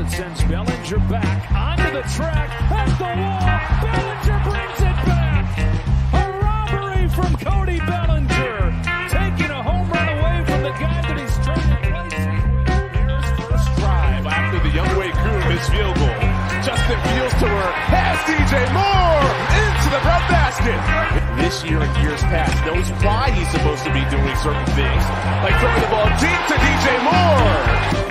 that sends Bellinger back onto the track, at the wall. Bellinger brings it back. A robbery from Cody Bellinger, taking a home run away from the guy that he's traded places with. Here's first drive after the Younghoe Koo missed field goal. Justin Fields to work, has DJ Moore into the breadbasket. This year and years past knows why he's supposed to be doing certain things, like throwing the ball deep to DJ Moore.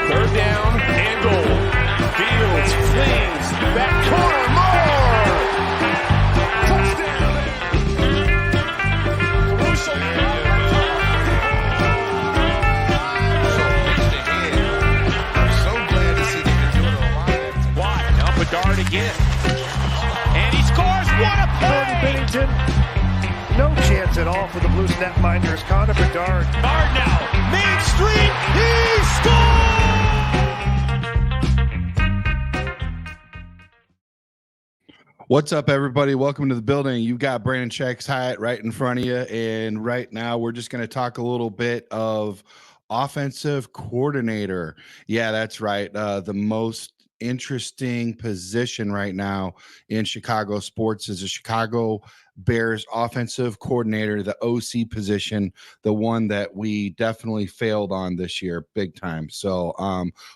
Third down and goal. Fields flings that corner. Moore. Touchdown. Caruso. So glad to see them doing a lot. Watt, now Bedard again. And he scores. What a Jordan play! Bennington, no chance at all for the Blues netminders. Connor Bedard. Bedard now. Main Street. He scores! What's up, everybody? Welcome to the building. You got Brandon Checks Hyatt right in front of you. And right now, we're just going to talk a little bit of offensive coordinator. Yeah, that's right. The most interesting position right now in Chicago sports is the Chicago Bears offensive coordinator, the OC position, the one that we definitely failed on this year big time. So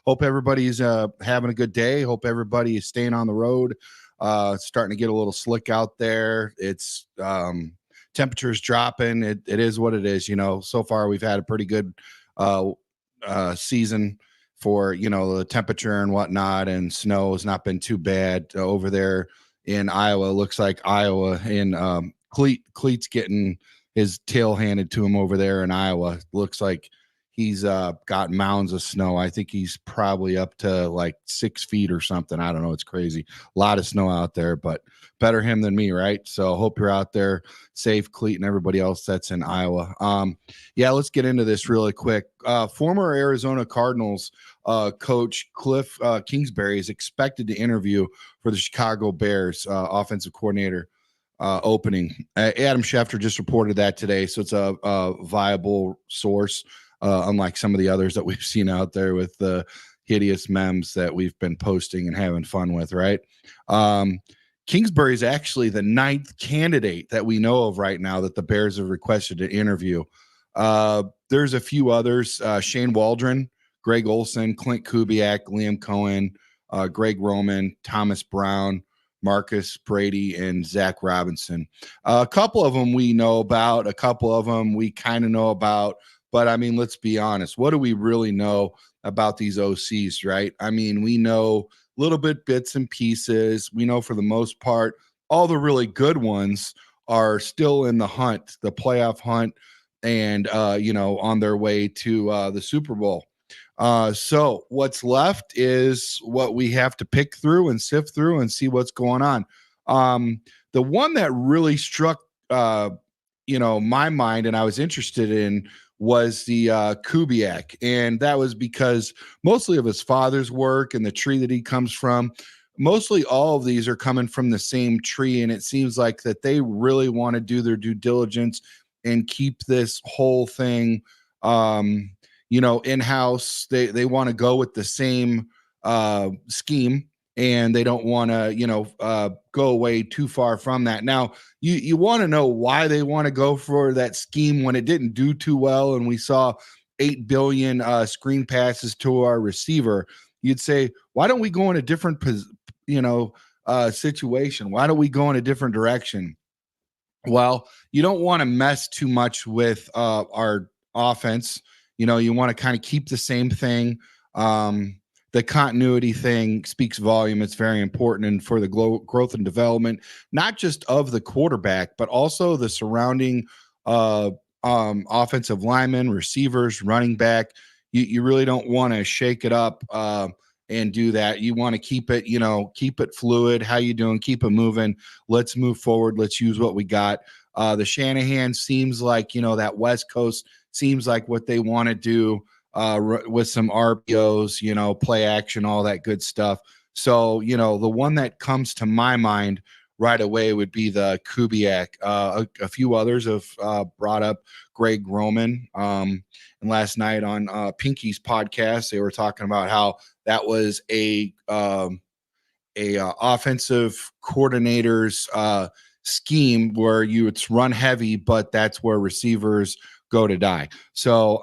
hope everybody's having a good day. Hope everybody is staying on the road. Starting to get a little slick out there. It's temperatures dropping. It is what it is. You know, so far we've had a pretty good season for, you know, the temperature and whatnot, and snow has not been too bad over there in Iowa. Looks like Iowa and Cleet's getting his tail handed to him over there in Iowa. Looks like he's got mounds of snow. I think he's probably up to like 6 feet or something. I don't know. It's crazy. A lot of snow out there, but better him than me, right? So hope you're out there safe, Cleet, and everybody else that's in Iowa. Yeah, let's get into this really quick. Former Arizona Cardinals coach Cliff Kingsbury is expected to interview for the Chicago Bears offensive coordinator opening. Adam Schefter just reported that today, so it's a viable source. Unlike some of the others that we've seen out there with the hideous memes that we've been posting and having fun with, right? Kingsbury is actually the 9th candidate that we know of right now that the Bears have requested to interview. There's a few others, Shane Waldron, Greg Olson, Clint Kubiak, Liam Cohen, Greg Roman, Thomas Brown, Marcus Brady, and Zach Robinson. A couple of them we know about, a couple of them we kind of know about. But, I mean, let's be honest. What do we really know about these OCs, right? I mean, we know little bits and pieces. We know for the most part, all the really good ones are still in the hunt, the playoff hunt, and, you know, on their way to the Super Bowl. So what's left is what we have to pick through and sift through and see what's going on. The one that really struck, you know, my mind and I was interested in was the Kubiak. And that was because mostly of his father's work and the tree that he comes from, mostly all of these are coming from the same tree. And it seems like that they really want to do their due diligence and keep this whole thing, you know, in-house. They want to go with the same scheme, and they don't want to, you know, go away too far from that. Now, you want to know why they want to go for that scheme when it didn't do too well, and we saw 8 billion screen passes to our receiver. You'd say, why don't we go in a different, you know, situation? Why don't we go in a different direction? Well, you don't want to mess too much with our offense. You know, you want to kind of keep the same thing. The continuity thing speaks volume. It's very important, and for the growth and development, not just of the quarterback, but also the surrounding offensive linemen, receivers, running back. You really don't want to shake it up and do that. You want to keep it, you know, keep it fluid. How you doing? Keep it moving. Let's move forward. Let's use what we got. The Shanahan seems like, you know, that West Coast seems like what they want to do. With some RPOs, you know, play action, all that good stuff. So, you know, the one that comes to my mind right away would be the Kubiak. A few others have brought up Greg Roman. And last night on Pinky's podcast, they were talking about how that was a offensive coordinator's scheme where it's run heavy, but that's where receivers go to die. So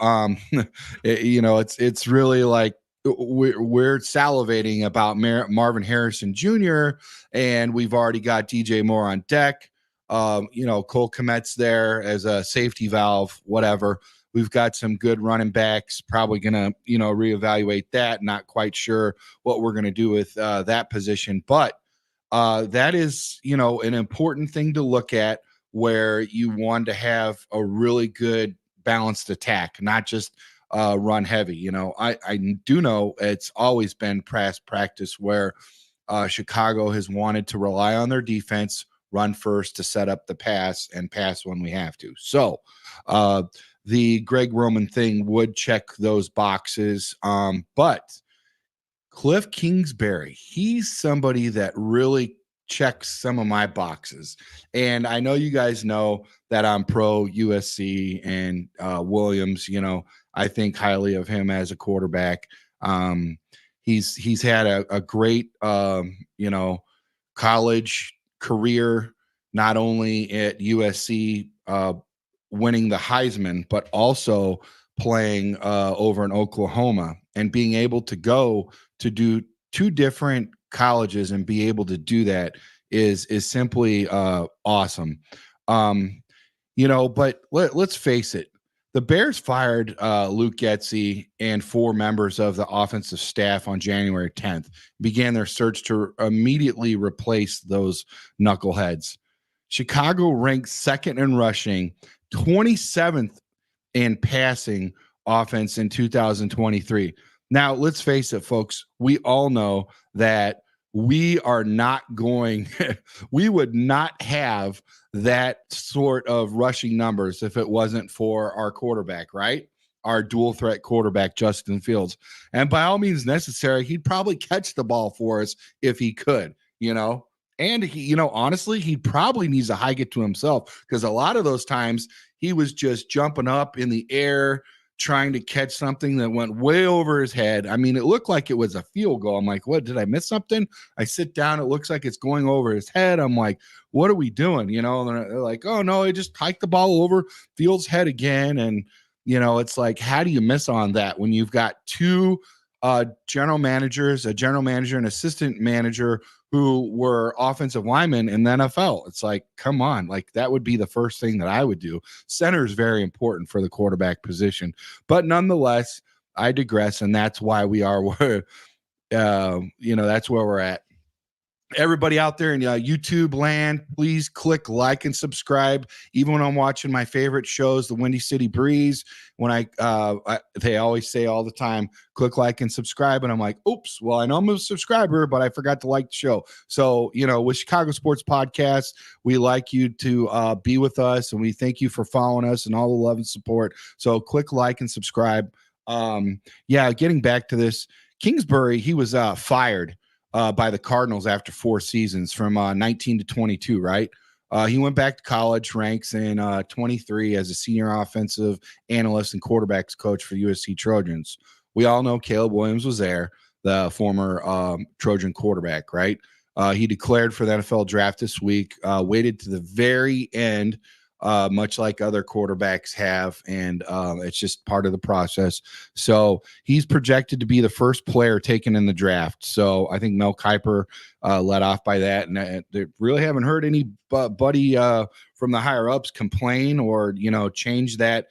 it's really like we're salivating about Marvin Harrison Jr. and we've already got DJ Moore on deck. Cole Kmet's there as a safety valve, whatever. We've got some good running backs, probably going to, reevaluate that. Not quite sure what we're going to do with that position. But that is, an important thing to look at where you want to have a really good balanced attack, not just run heavy. I do know it's always been past practice where Chicago has wanted to rely on their defense, run first to set up the pass and pass when we have to. So, the Greg Roman thing would check those boxes. But Cliff Kingsbury, he's somebody that really checks some of my boxes. And I know you guys know that I'm pro USC and Williams, I think highly of him as a quarterback. He's had a great, college career, not only at USC, winning the Heisman, but also playing over in Oklahoma and being able to go to do two different colleges and be able to do that is simply awesome. But let's face it, the Bears fired Luke Getsy and 4 members of the offensive staff on January 10th, began their search to immediately replace those knuckleheads. Chicago ranked second in rushing, 27th in passing offense in 2023. Now, let's face it, folks. We all know that we are not going, we would not have that sort of rushing numbers if it wasn't for our quarterback, right? Our dual threat quarterback, Justin Fields. And by all means necessary, he'd probably catch the ball for us if he could, And he, honestly, he probably needs to hike it to himself because a lot of those times he was just jumping up in the air, trying to catch something that went way over his head. I mean, it looked like it was a field goal. I'm like, what, did I miss something? I sit down, it looks like it's going over his head. I'm like, what are we doing? And they're like, oh no, he just hiked the ball over Fields' head again. And, it's like, how do you miss on that when you've got 2 general managers, a general manager and assistant manager who were offensive linemen in the NFL? It's like, come on, like that would be the first thing that I would do. Center is very important for the quarterback position, but nonetheless, I digress, and that's why we are where, that's where we're at. Everybody out there in YouTube land, please click like and subscribe. Even when I'm watching my favorite shows, the Windy City Breeze, when they always say all the time, click like and subscribe. And I'm like, oops, well, I know I'm a subscriber, but I forgot to like the show. So, with Chicago Sports Podcast, we like you to be with us, and we thank you for following us and all the love and support. So click like and subscribe. Getting back to this, Kingsbury, he was fired by the Cardinals after 4 seasons from 19 to 22, right? He went back to college, ranks in 23 as a senior offensive analyst and quarterbacks coach for USC Trojans. We all know Caleb Williams was there, the former Trojan quarterback, right? He declared for the NFL draft this week, waited to the very end, much like other quarterbacks have, and it's just part of the process. So he's projected to be the first player taken in the draft. So I think Mel Kiper led off by that, and they really haven't heard anybody from the higher ups complain or change that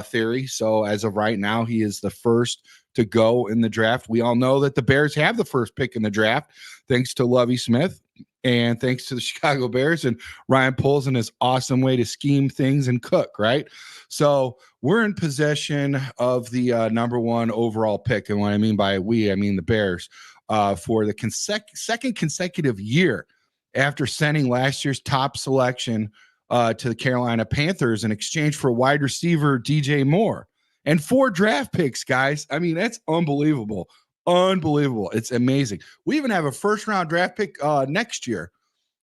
theory. So as of right now, he is the first to go in the draft. We all know that the Bears have the first pick in the draft, thanks to Lovie Smith. And thanks to the Chicago Bears and Ryan Poles and his awesome way to scheme things and cook, right? So we're in possession of the number 1 overall pick. And what I mean by we, I mean the Bears, for the second consecutive year after sending last year's top selection to the Carolina Panthers in exchange for wide receiver DJ Moore and 4 draft picks, guys. I mean, that's unbelievable. Unbelievable. It's amazing. We even have a first-round draft pick next year.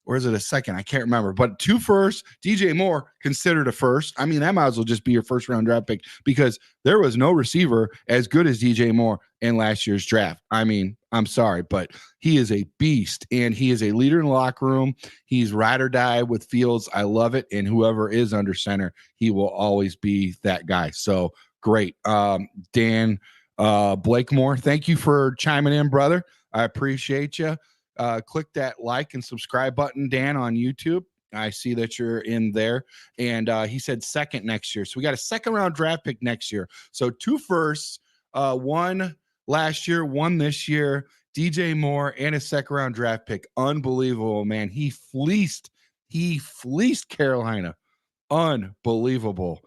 or is it a second? I can't remember, but 2 firsts, DJ Moore considered a first. I mean, that might as well just be your first round draft pick because there was no receiver as good as DJ Moore in last year's draft. I mean, I'm sorry, but he is a beast and he is a leader in the locker room. He's ride or die with Fields. I love it. And whoever is under center, he will always be that guy. So great. Dan Blakemore, thank you for chiming in, brother. I appreciate you. Click that like and subscribe button, Dan, on YouTube. I see that you're in there. And he said second next year. So we got a second round draft pick next year. So 2 firsts, 1 last year, 1 this year, DJ Moore, and a second round draft pick. Unbelievable, man. He fleeced Carolina. Unbelievable.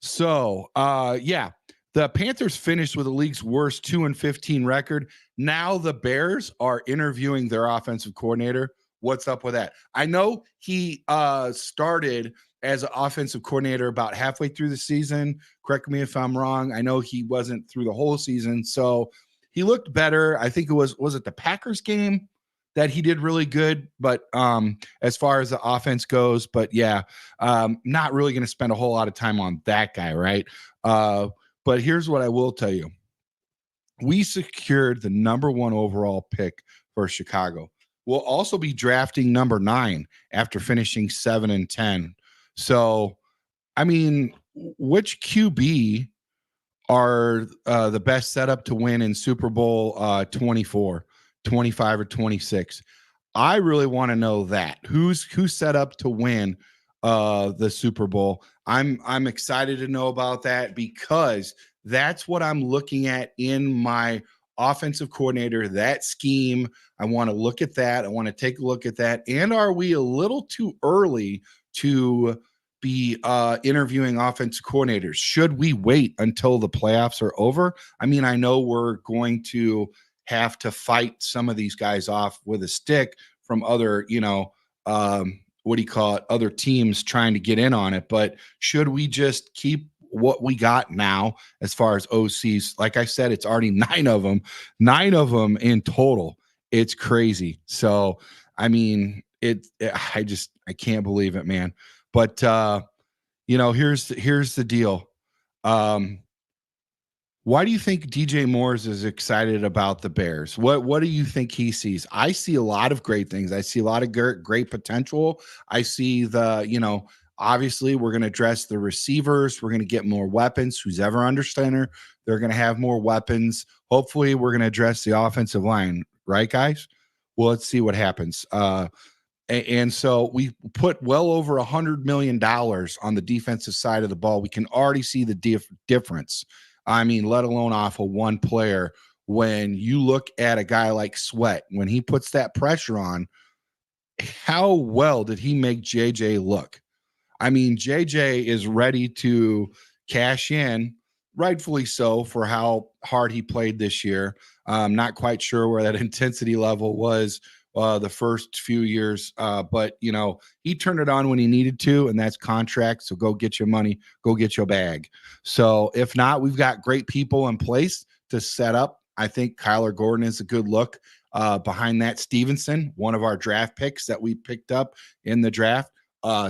So yeah. The Panthers finished with the league's worst 2-15 record. Now the Bears are interviewing their offensive coordinator. What's up with that? I know he started as an offensive coordinator about halfway through the season. Correct me if I'm wrong. I know he wasn't through the whole season. So he looked better. I think it was it the Packers game that he did really good, but as far as the offense goes, but yeah, not really going to spend a whole lot of time on that guy, right? But here's what I will tell you. We secured the number 1 overall pick for Chicago. We'll also be drafting number 9 after finishing 7 and 10. So, I mean, which QB are the best setup to win in Super Bowl 24, 25, or 26? I really want to know that. Who's set up to win the Super Bowl? I'm excited to know about that because that's what I'm looking at in my offensive coordinator, that scheme. I want to look at that. I want to take a look at that. And are we a little too early to be interviewing offensive coordinators? Should we wait until the playoffs are over? I mean, I know we're going to have to fight some of these guys off with a stick from other, other teams trying to get in on it. But should we just keep what we got now as far as OCs? Like I said, it's already 9 of them in total. It's crazy. So, I mean, I can't believe it, man. But, here's the deal. Why do you think DJ Moores is excited about the Bears? What do you think he sees? I see a lot of great things. I see a lot of great potential. I see obviously we're going to address the receivers. We're going to get more weapons. Who's ever under center, they're going to have more weapons. Hopefully we're going to address the offensive line. Right, guys? Well, let's see what happens. And so we put well over $100 million on the defensive side of the ball. We can already see the difference. I mean, let alone off of one player. When you look at a guy like Sweat, when he puts that pressure on, how well did he make JJ look? I mean, JJ is ready to cash in, rightfully so, for how hard he played this year. I'm not quite sure where that intensity level was the first few years, but he turned it on when he needed to, and that's contract. So go get your money, go get your bag. So if not, we've got great people in place to set up. I think Kyler Gordon is a good look. Behind that, Stevenson, one of our draft picks that we picked up in the draft.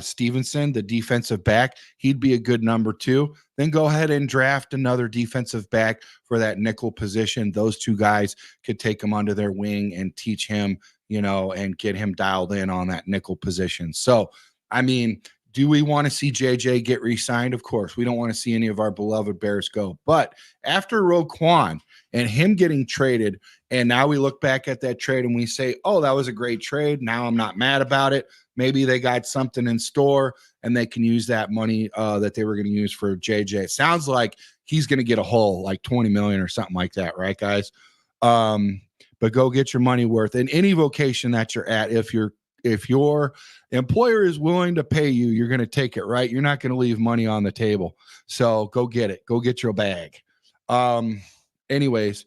Stevenson, the defensive back, he'd be a good number 2. Then go ahead and draft another defensive back for that nickel position. Those 2 guys could take him under their wing and teach him, and get him dialed in on that nickel position. So, I mean, do we want to see JJ get re-signed? Of course. We don't want to see any of our beloved Bears go. But after Roquan and him getting traded, and now we look back at that trade and we say, oh, that was a great trade. Now I'm not mad about it. Maybe they got something in store and they can use that money that they were going to use for JJ. It sounds like he's going to get a haul like 20 million or something like that, right, guys? But go get your money worth in any vocation that you're at. If your employer is willing to pay you, you're going to take it, right? You're not going to leave money on the table. So go get it. Go get your bag. Anyways,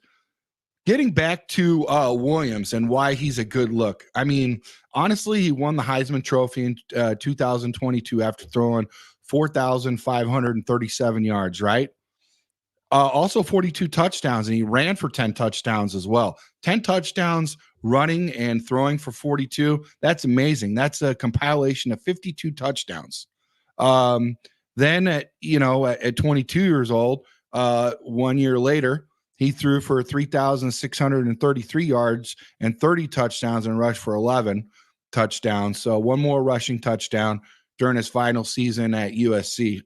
getting back to Williams and why he's a good look. I mean, honestly, he won the Heisman Trophy in 2022 after throwing 4,537 yards, right? Also 42 touchdowns, and he ran for 10 touchdowns as well. 10 touchdowns running and throwing for 42. That's amazing. That's a compilation of 52 touchdowns. Then at 22 years old, 1 year later, he threw for 3,633 yards and 30 touchdowns and rushed for 11 touchdowns. So one more rushing touchdown during his final season at USC.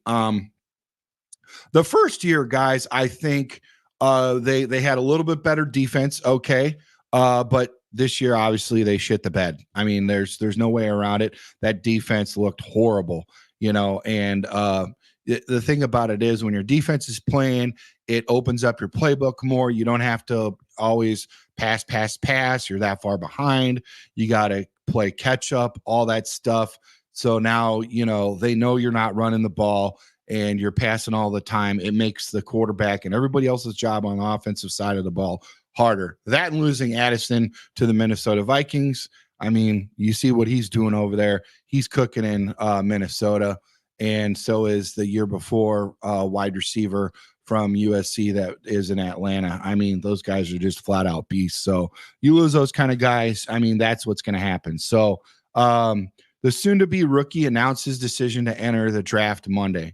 The first year, guys, I think they had a little bit better defense. Okay. But this year, obviously, they shit the bed. I mean, there's no way around it. That defense looked horrible, and the thing about it is when your defense is playing, it opens up your playbook more. You don't have to always pass. You're that far behind. You got to play catch up, all that stuff. So now, they know you're not running the ball and you're passing all the time. It makes the quarterback and everybody else's job on the offensive side of the ball harder. That and losing Addison to the Minnesota Vikings. I mean, you see what he's doing over there. He's cooking in Minnesota. And so is the year before wide receiver from USC that is in Atlanta. I mean, those guys are just flat out beasts. So you lose those kind of guys. I mean, that's what's going to happen. So the soon-to-be rookie announced his decision to enter the draft Monday.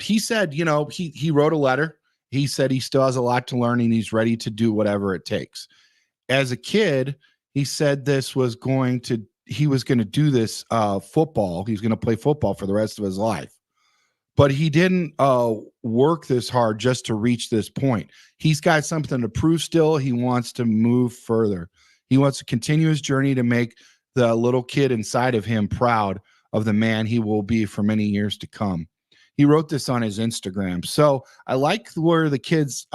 He said, he wrote a letter. He said he still has a lot to learn and he's ready to do whatever it takes. As a kid, he said he was going to do this football. He's going to play football for the rest of his life. But he didn't work this hard just to reach this point. He's got something to prove still. He wants to move further. He wants to continue his journey to make the little kid inside of him proud of the man he will be for many years to come. He wrote this on his Instagram. So I like where the kid's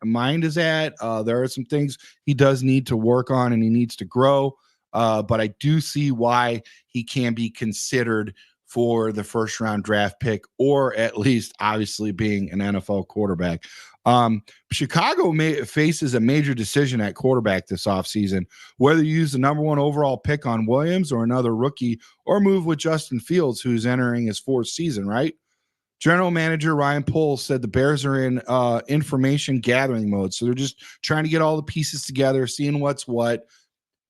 mind is at. There are some things he does need to work on and he needs to grow. But I do see why he can be considered for the first round draft pick, or at least obviously being an NFL quarterback. Chicago faces a major decision at quarterback this offseason, whether you use the number 1 overall pick on Williams or another rookie, or move with Justin Fields, who's entering his 4th season, right? General manager Ryan Poles said the Bears are in information gathering mode. So they're just trying to get all the pieces together, seeing what's what.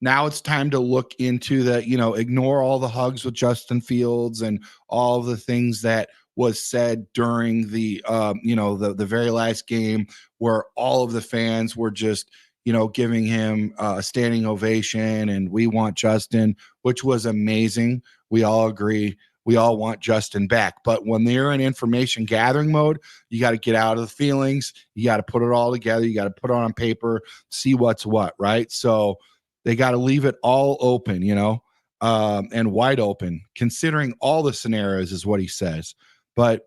Now it's time to look into ignore all the hugs with Justin Fields and all of the things that was said during the very last game, where all of the fans were just, giving him a standing ovation and we want Justin, which was amazing. We all agree. We all want Justin back. But when they're in information gathering mode, you got to get out of the feelings. You got to put it all together. You got to put it on paper, see what's what, right? So they got to leave it all open, and wide open, considering all the scenarios is what he says. But,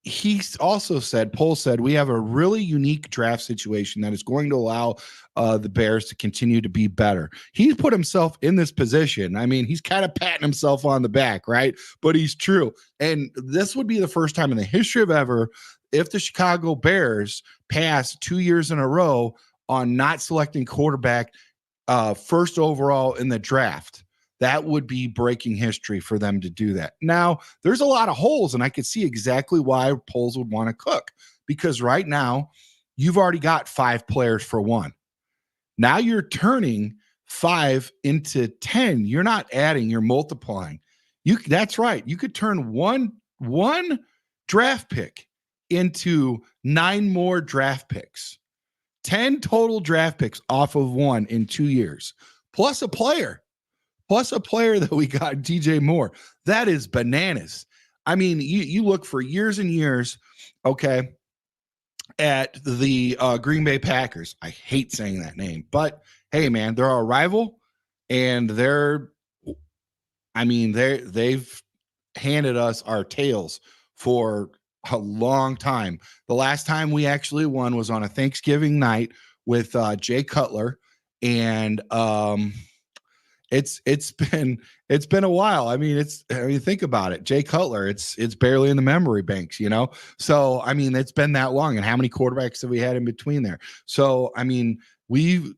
he also said, Poles said, we have a really unique draft situation that is going to allow the Bears to continue to be better. He put himself in this position. I mean, he's kind of patting himself on the back, right? But he's true. And this would be the first time in the history of ever if the Chicago Bears pass 2 years in a row on not selecting quarterback first overall in the draft. That would be breaking history for them to do that. Now, there's a lot of holes, and I could see exactly why Poles would want to cook, because right now you've already got 5 players for 1. Now you're turning 5 into 10. You're not adding, you're multiplying. That's right. You could turn one draft pick into 9 more draft picks. 10 total draft picks off of 1 in 2 years, plus a player that we got, DJ Moore. That is bananas. I mean, you look for years and years, okay, at the Green Bay Packers. I hate saying that name, but hey, man, they're our rival, and they've handed us our tails for a long time. The last time we actually won was on a Thanksgiving night with Jay Cutler, and it's been a while. I mean, think about it. Jay Cutler, it's barely in the memory banks, So I mean, it's been that long, and how many quarterbacks have we had in between there? So I mean, the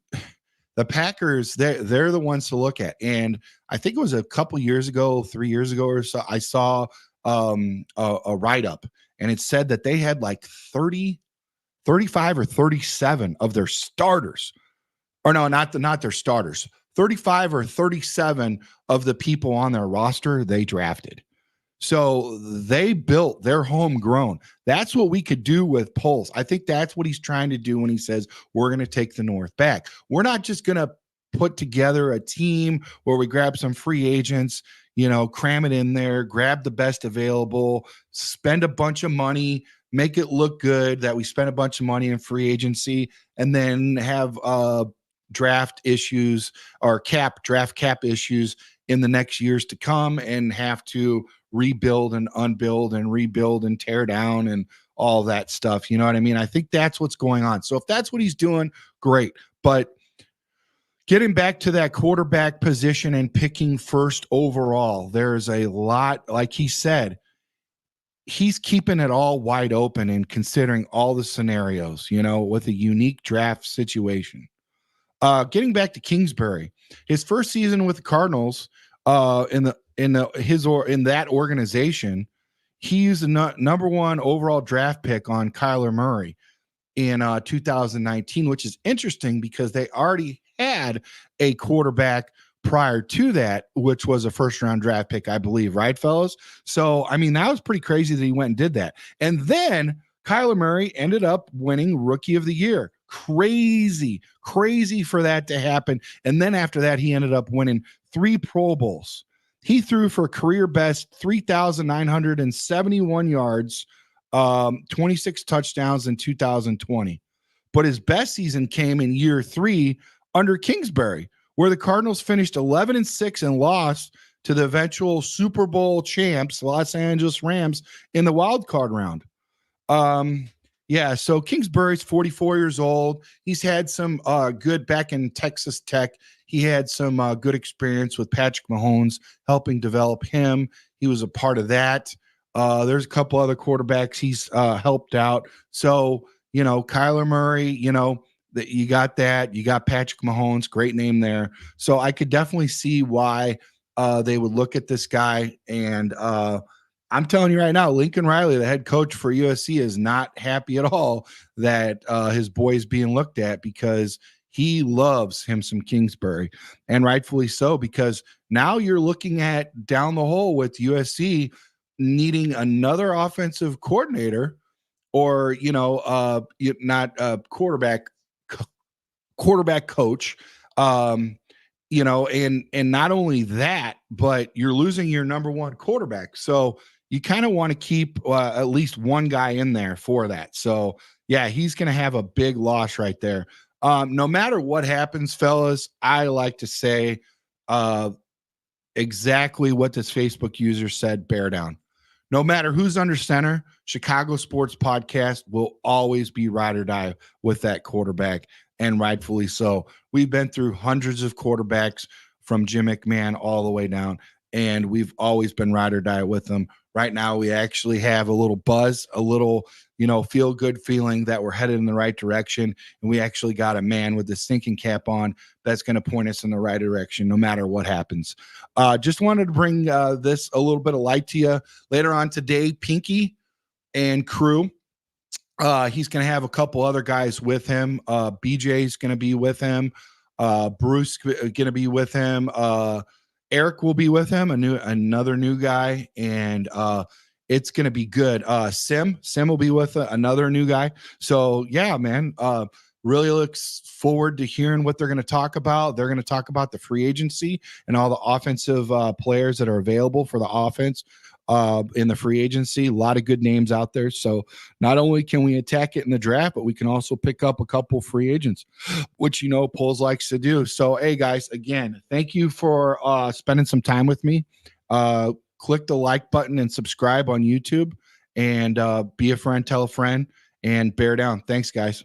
Packers, they're the ones to look at. And I think it was a couple years ago, 3 years ago or so, I saw a write-up, and it said that they had like 35 or 37 of their starters or no, not their starters. 35 or 37 of the people on their roster they drafted. So they built their homegrown. That's what we could do with Poles. I think that's what he's trying to do when he says we're going to take the North back. We're not just going to put together a team where we grab some free agents, cram it in there, grab the best available, spend a bunch of money, make it look good that we spent a bunch of money in free agency, and then have draft issues or draft cap issues in the next years to come and have to rebuild and unbuild and rebuild and tear down and all that stuff. You know what I mean? I think that's what's going on. So if that's what he's doing, great. But getting back to that quarterback position and picking first overall, there's a lot, like he said, he's keeping it all wide open and considering all the scenarios, with a unique draft situation. Getting back to Kingsbury, his first season with the Cardinals, in that organization, he used the number one overall draft pick on Kyler Murray in 2019, which is interesting because they already had a quarterback prior to that, which was a first round draft pick, I believe, right, fellas? So, I mean, that was pretty crazy that he went and did that. And then Kyler Murray ended up winning Rookie of the Year. Crazy for that to happen. And then after that, he ended up winning 3 Pro Bowls. He threw for a career best 3,971 yards, 26 touchdowns in 2020. But his best season came in year 3 under Kingsbury, where the Cardinals finished 11-6 and lost to the eventual Super Bowl champs, Los Angeles Rams, in the wild card round. So Kingsbury's 44 years old. He's had some good back in Texas Tech. He had some good experience with Patrick Mahomes, helping develop him. He was a part of that. There's a couple other quarterbacks he's helped out. So, Kyler Murray, that you got that. You got Patrick Mahomes, great name there. So I could definitely see why they would look at this guy. And I'm telling you right now, Lincoln Riley, the head coach for USC, is not happy at all that his boy is being looked at, because he loves him some Kingsbury, and rightfully so, because now you're looking at down the hole with USC needing another offensive coordinator, or not a quarterback coach, and not only that, but you're losing your number one quarterback. So you kind of want to keep at least one guy in there for that. So yeah, he's going to have a big loss right there. No matter what happens, fellas, I like to say exactly what this Facebook user said, bear down. No matter who's under center, Chicago Sports Podcast will always be ride or die with that quarterback, and rightfully so. We've been through hundreds of quarterbacks from Jim McMahon all the way down, and we've always been ride or die with them. Right now, we actually have a little buzz, a little, feel good feeling that we're headed in the right direction. And we actually got a man with his thinking cap on that's going to point us in the right direction, no matter what happens. Just wanted to bring this a little bit of light to you. Later on today, Pinky and crew, he's going to have a couple other guys with him. BJ's going to be with him. Bruce going to be with him. Eric will be with him, another new guy, and it's going to be good. Sim will be with another new guy. So yeah, man, really looks forward to hearing what they're going to talk about. They're going to talk about the free agency and all the offensive players that are available for the offense in the free agency. A lot of good names out there. So not only can we attack it in the draft, but we can also pick up a couple free agents, which, Poles likes to do. So, hey guys, again, thank you for spending some time with me. Click the like button and subscribe on YouTube, and be a friend, tell a friend, and bear down. Thanks, guys.